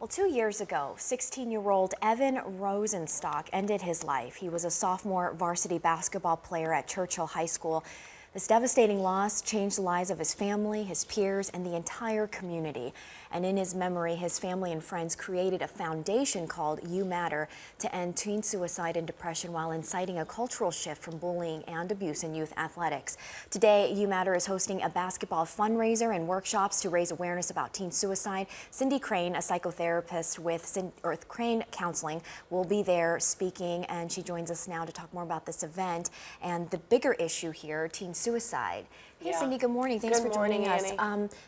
Well, 2 years ago, 16-year-old Evan Rosenstock ended his life. He was a sophomore varsity basketball player at Churchill High School. This devastating loss changed the lives of his family, his peers, and the entire community. And in his memory, his family and friends created a foundation called You Matter to end teen suicide and depression while inciting a cultural shift from bullying and abuse in youth athletics. Today, You Matter is hosting a basketball fundraiser and workshops to raise awareness about teen suicide. Cindy Crane, a psychotherapist with Crane Counseling, will be there speaking, and she joins us now to talk more about this event and the bigger issue here, teen suicide. Hey, Yeah. Cindy, good morning. Thanks for joining us.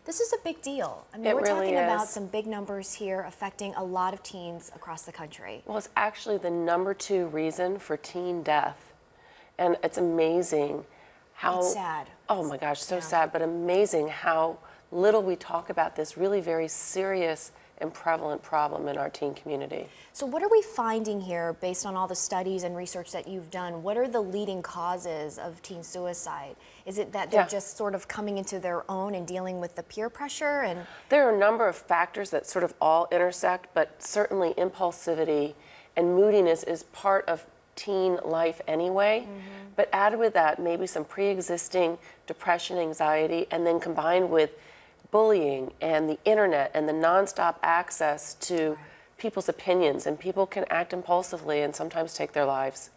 This is a big deal. I mean, we're talking about some big numbers here affecting a lot of teens across the country. Well, it's actually the #2 reason for teen death. And it's amazing how... It's sad. Oh my gosh, so sad, but amazing how little we talk about this really very serious and prevalent problem in our teen community. So what are we finding here based on all the studies and research that you've done? What are the leading causes of teen suicide? Is it that they're just sort of coming into their own and dealing with the peer pressure? And there are a number of factors that sort of all intersect, but certainly impulsivity and moodiness is part of teen life anyway. But added with that, maybe some pre-existing depression, anxiety, and then combined with bullying and the internet and the nonstop access to people's opinions, and people can act impulsively and sometimes take their lives.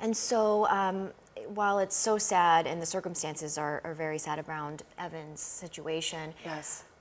And so while it's so sad and the circumstances are very sad around Evan's situation,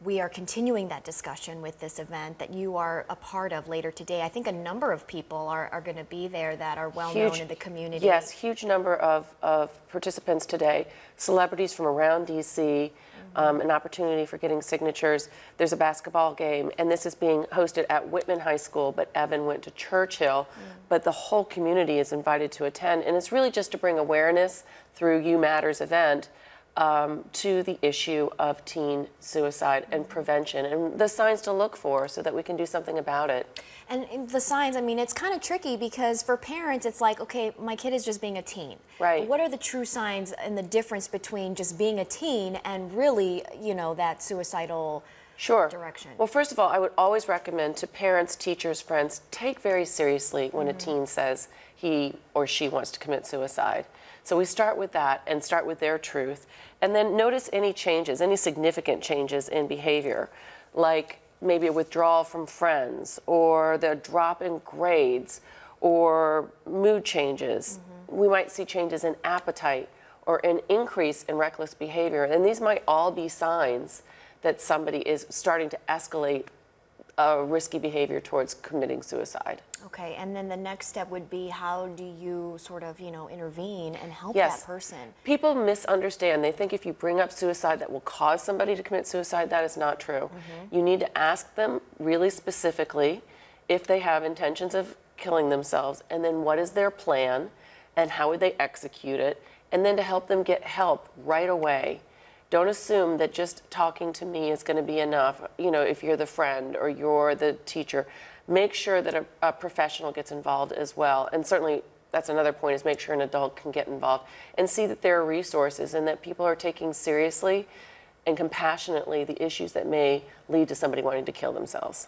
we are continuing that discussion with this event that you are a part of later today. I think a number of people are going to be there that are well known in the community. Yes, huge number of participants today, celebrities from around DC, an opportunity for getting signatures. There's a basketball game, and this is being hosted at Whitman High School, but Evan went to Churchill, but the whole community is invited to attend, and it's really just to bring awareness through You Matters event to the issue of teen suicide and prevention and the signs to look for so that we can do something about it. And the signs, I mean, it's kind of tricky because for parents, it's like, okay, my kid is just being a teen. Right. But what are the true signs and the difference between just being a teen and really, you know, that suicidal direction? Well, first of all, I would always recommend to parents, teachers, friends, take very seriously when a teen says he or she wants to commit suicide. So we start with that and start with their truth. And then notice any changes, any significant changes in behavior, like maybe a withdrawal from friends or the drop in grades or mood changes. We might see changes in appetite or an increase in reckless behavior. And these might all be signs that somebody is starting to escalate risky behavior towards committing suicide. Okay, and then the next step would be, how do you sort of, you know, intervene and help that person? People misunderstand. They think if you bring up suicide that will cause somebody to commit suicide. That is not true. You need to ask them really specifically if they have intentions of killing themselves, and then what is their plan and how would they execute it, and then to help them get help right away. Don't assume that just talking to me is going to be enough. You know, if you're the friend or you're the teacher, make sure that a professional gets involved as well. And certainly that's another point, is make sure an adult can get involved and see that there are resources and that people are taking seriously and compassionately the issues that may lead to somebody wanting to kill themselves.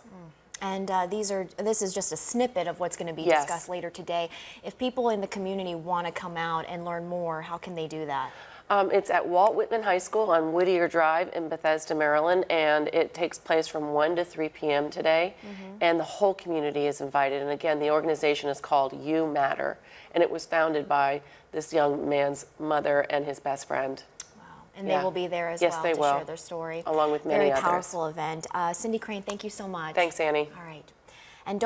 And this is just a snippet of what's going to be discussed later today. If people in the community want to come out and learn more, how can they do that? It's at Walt Whitman High School on Whittier Drive in Bethesda, Maryland, and it takes place from 1 to 3 p.m. today, and the whole community is invited. And again, the organization is called You Matter, and it was founded by this young man's mother and his best friend. Wow. And they will be there as well to share their story. Along with many others. Very powerful event. Cindy Crane, thank you so much. Thanks, Annie. All right.